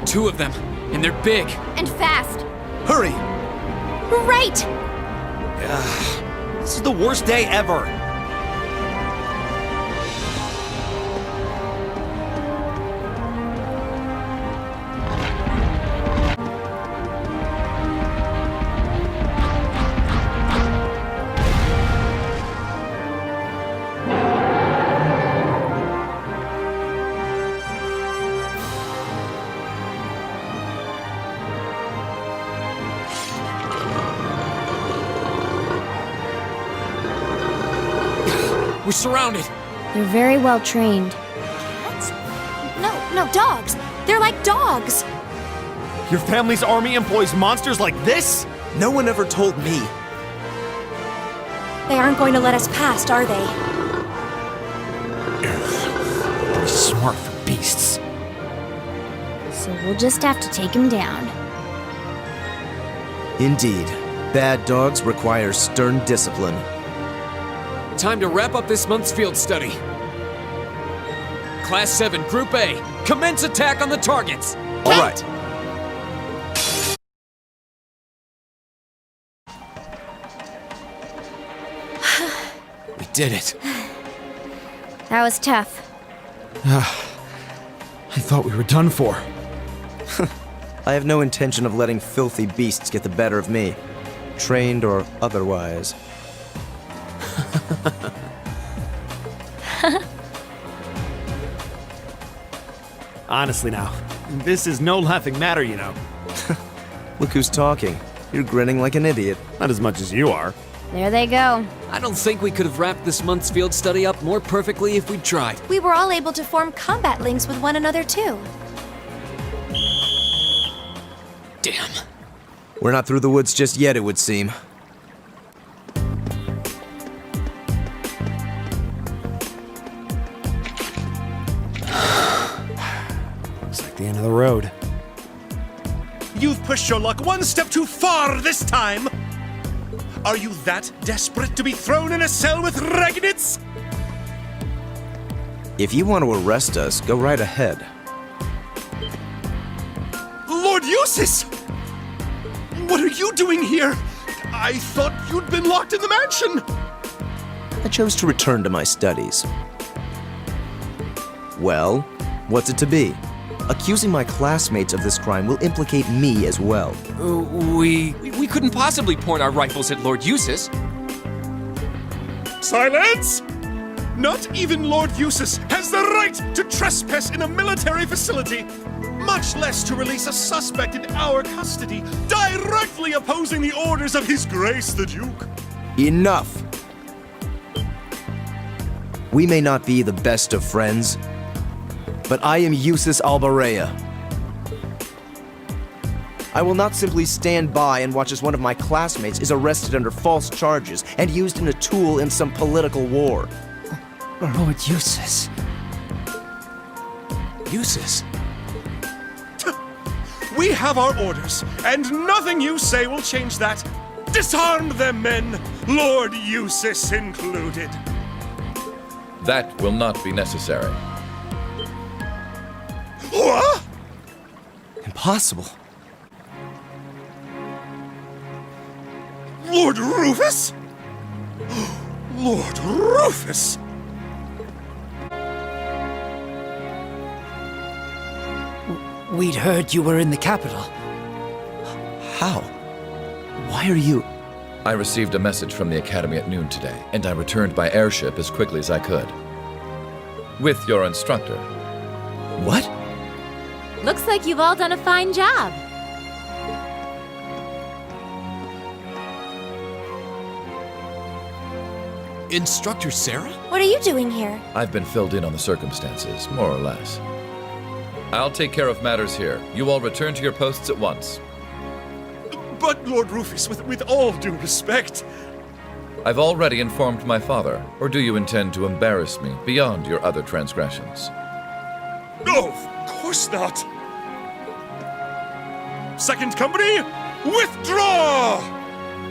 2 of them, and they're big. And fast. Hurry! Right! This is the worst day ever! We're surrounded. They're very well trained. Cats? No, dogs! They're like dogs! Your family's army employs monsters like this? No one ever told me. They aren't going to let us past, are they? Pretty smart for beasts. So we'll just have to take him down. Indeed. Bad dogs require stern discipline. Time to wrap up this month's field study. Class 7, Group A, commence attack on the targets. All right. We did it. That was tough. I thought we were done for. I have no intention of letting filthy beasts get the better of me. Trained or otherwise. Honestly now, this is no laughing matter, you know. Look who's talking. You're grinning like an idiot. Not as much as you are. There they go. I don't think we could have wrapped this month's field study up more perfectly if we'd tried. We were all able to form combat links with one another, too. Damn. We're not through the woods just yet, it would seem. Looks like the end of the road. You've pushed your luck one step too far this time! Are you that desperate to be thrown in a cell with Ragnitz? If you want to arrest us, go right ahead. Lord Eustace! What are you doing here? I thought you'd been locked in the mansion! I chose to return to my studies. Well, what's it to be? Accusing my classmates of this crime will implicate me as well. We couldn't possibly point our rifles at Lord Eustace. Silence! Not even Lord Eustace has the right to trespass in a military facility, much less to release a suspect in our custody, directly opposing the orders of His Grace the Duke. Enough! We may not be the best of friends, but I am Eustace Albarea. I will not simply stand by and watch as one of my classmates is arrested under false charges and used in a tool in some political war. Lord Eustace. Eustace? We have our orders, and nothing you say will change that. Disarm them, men, Lord Eustace included. That will not be necessary. What? Impossible. Lord Rufus? Lord Rufus! We'd heard you were in the capital. How? Why are you... I received a message from the Academy at noon today, and I returned by airship as quickly as I could. With your instructor. What? Looks like you've all done a fine job. Instructor Sarah? What are you doing here? I've been filled in on the circumstances, more or less. I'll take care of matters here. You all return to your posts at once. But, Lord Rufus, with all due respect... I've already informed my father, or do you intend to embarrass me beyond your other transgressions? No, of course not! Second company, withdraw!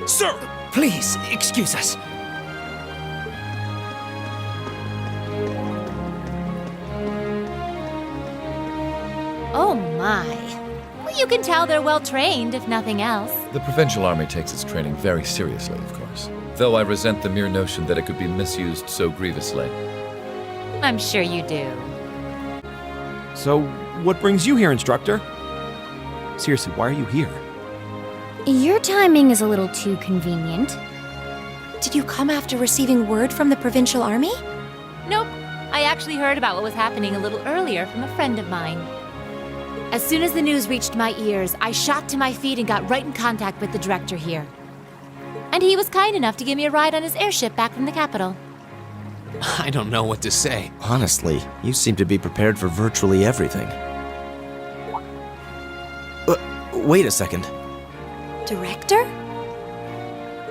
Sir! Please, excuse us. Oh my. You can tell they're well trained, if nothing else. The Provincial Army takes its training very seriously, of course. Though I resent the mere notion that it could be misused so grievously. I'm sure you do. So, what brings you here, instructor? Seriously, why are you here? Your timing is a little too convenient. Did you come after receiving word from the Provincial Army? Nope. I actually heard about what was happening a little earlier from a friend of mine. As soon as the news reached my ears, I shot to my feet and got right in contact with the director here. And he was kind enough to give me a ride on his airship back from the capital. I don't know what to say. Honestly, you seem to be prepared for virtually everything. Wait a second. Director?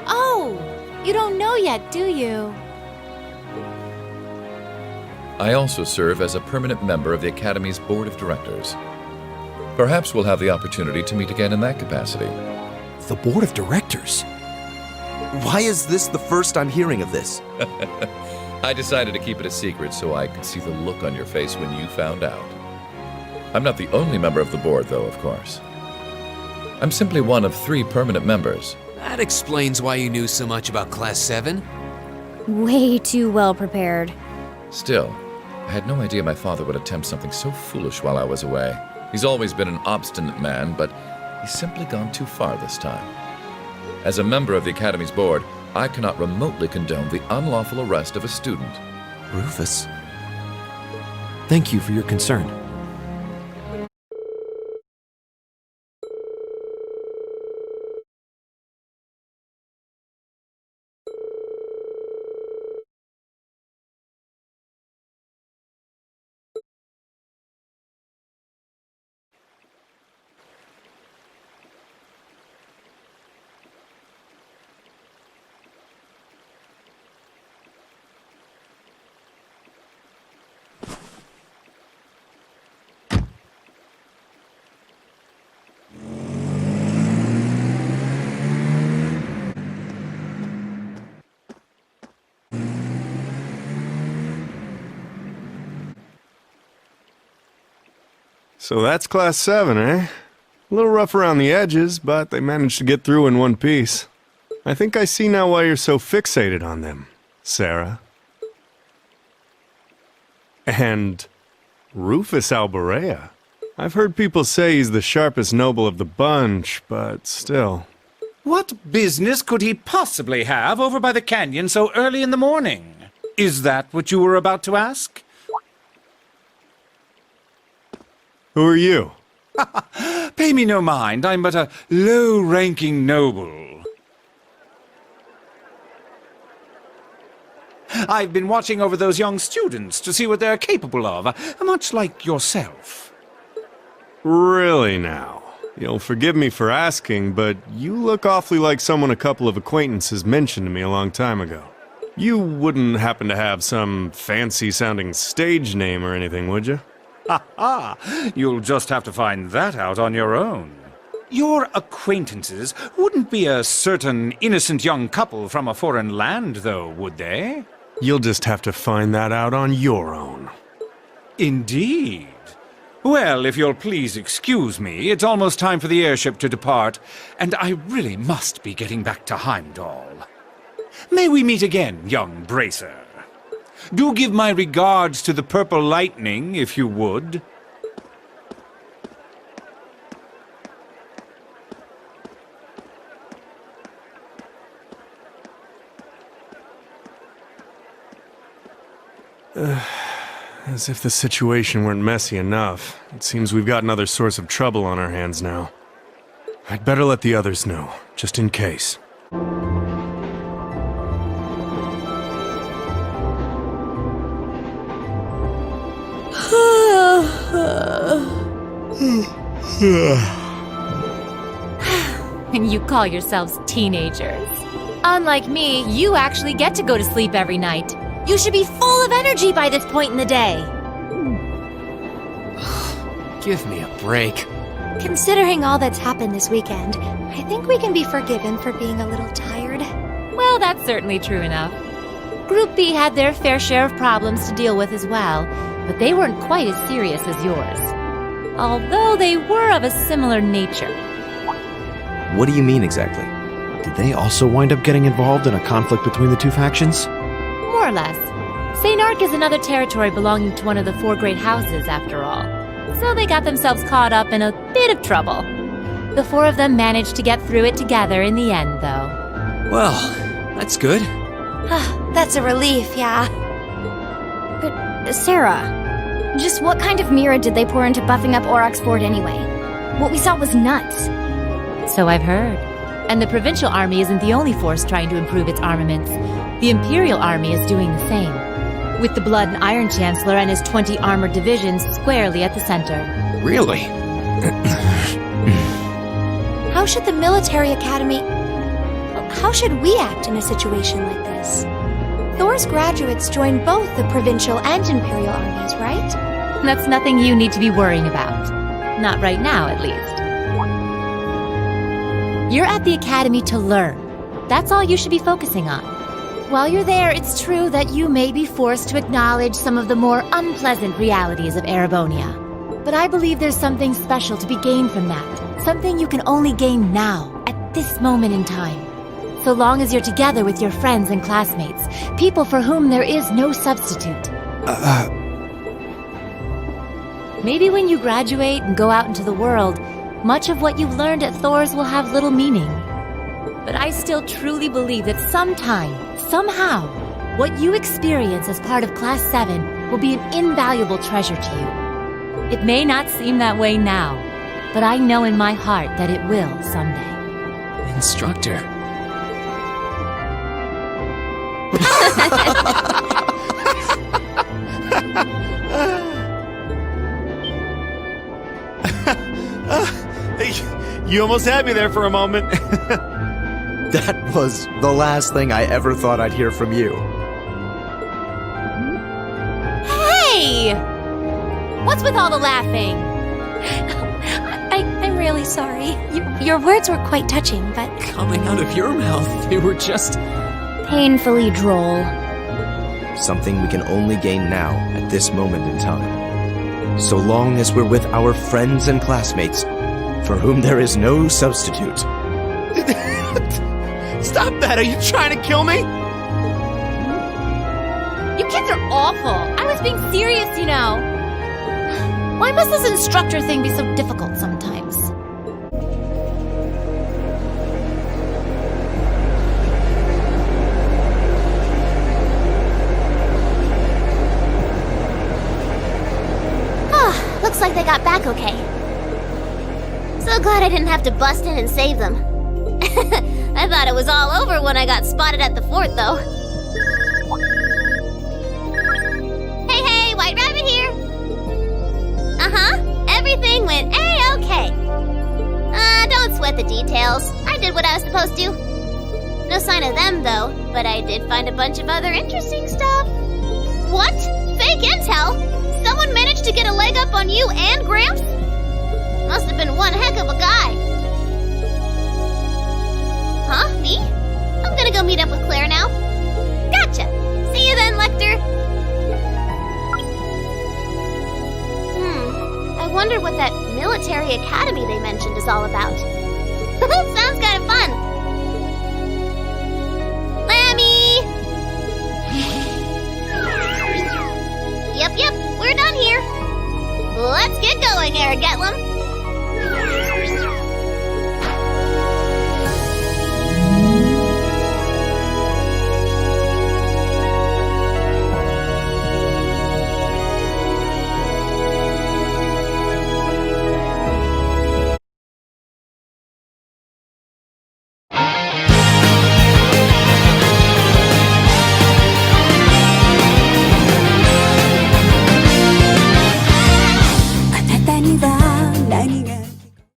Oh, you don't know yet, do you? I also serve as a permanent member of the Academy's Board of Directors. Perhaps we'll have the opportunity to meet again in that capacity. The board of directors? Why is this the first I'm hearing of this? I decided to keep it a secret so I could see the look on your face when you found out. I'm not the only member of the board, though, of course. I'm simply one of 3 permanent members. That explains why you knew so much about Class 7. Way too well prepared. Still, I had no idea my father would attempt something so foolish while I was away. He's always been an obstinate man, but he's simply gone too far this time. As a member of the Academy's board, I cannot remotely condone the unlawful arrest of a student. Rufus. Thank you for your concern. So that's Class 7, eh? A little rough around the edges, but they managed to get through in one piece. I think I see now why you're so fixated on them, Sarah. And Rufus Alborea. I've heard people say he's the sharpest noble of the bunch, but still. What business could he possibly have over by the canyon so early in the morning? Is that what you were about to ask? Who are you? Pay me no mind, I'm but a low-ranking noble. I've been watching over those young students to see what they're capable of, much like yourself. Really now? You'll forgive me for asking, but you look awfully like someone a couple of acquaintances mentioned to me a long time ago. You wouldn't happen to have some fancy-sounding stage name or anything, would you? Ha! You'll just have to find that out on your own. Your acquaintances wouldn't be a certain innocent young couple from a foreign land, though, would they? You'll just have to find that out on your own. Indeed. Well, if you'll please excuse me, it's almost time for the airship to depart, and I really must be getting back to Heimdall. May we meet again, young bracer. Do give my regards to the Purple Lightning, if you would. As if the situation weren't messy enough. It seems we've got another source of trouble on our hands now. I'd better let the others know, just in case. And you call yourselves teenagers. Unlike me, you actually get to go to sleep every night. You should be full of energy by this point in the day. Give me a break. Considering all that's happened this weekend, I think we can be forgiven for being a little tired. Well, that's certainly true enough. Group B had their fair share of problems to deal with as well, but they weren't quite as serious as yours. although they were of a similar nature. What do you mean exactly? Did they also wind up getting involved in a conflict between the two factions? More or less. St. Ark is another territory belonging to one of the four great houses, after all. So they got themselves caught up in a bit of trouble. The four of them managed to get through it together in the end, though. Well, that's good. That's a relief, yeah. But, Sarah, just what kind of mirror did they pour into buffing up Aurochs Fort anyway? What we saw was nuts. So I've heard. And the provincial army isn't the only force trying to improve its armaments. The Imperial Army is doing the same, with the Blood and Iron Chancellor and his 20 armored divisions squarely at the center. Really? How should the military academy... How should we act in a situation like this? Thor's graduates join both the provincial and imperial armies, right? That's nothing you need to be worrying about. Not right now, at least. You're at the academy to learn. That's all you should be focusing on. While you're there, it's true that you may be forced to acknowledge some of the more unpleasant realities of Erebonia. But I believe there's something special to be gained from that. Something you can only gain now, at this moment in time. So long as you're together with your friends and classmates, people for whom there is no substitute. Maybe when you graduate and go out into the world, much of what you've learned at Thor's will have little meaning. But I still truly believe that sometime, somehow, what you experience as part of Class 7 will be an invaluable treasure to you. It may not seem that way now, but I know in my heart that it will someday. Instructor. You almost had me there for a moment. That was the last thing I ever thought I'd hear from you. Hey! What's with all the laughing? I'm really sorry. Your words were quite touching, but... Coming out of your mouth, they were just... Painfully droll. Something we can only gain now, at this moment in time. So long as we're with our friends and classmates, for whom there is no substitute. Stop that! Are you trying to kill me? You kids are awful. I was being serious, you know. Why must this instructor thing be so difficult sometimes? Looks like they got back okay. So glad I didn't have to bust in and save them. I thought it was all over when I got spotted at the fort, though. Hey, White Rabbit here! Everything went A-okay. Don't sweat the details. I did what I was supposed to. No sign of them, though, but I did find a bunch of other interesting stuff. What? Fake intel? Someone managed to get a leg up on you and Gramps? Must have been one heck of a guy. Huh? Me? I'm gonna go meet up with Claire now. Gotcha! See you then, Lecter! I wonder what that military academy they mentioned is all about.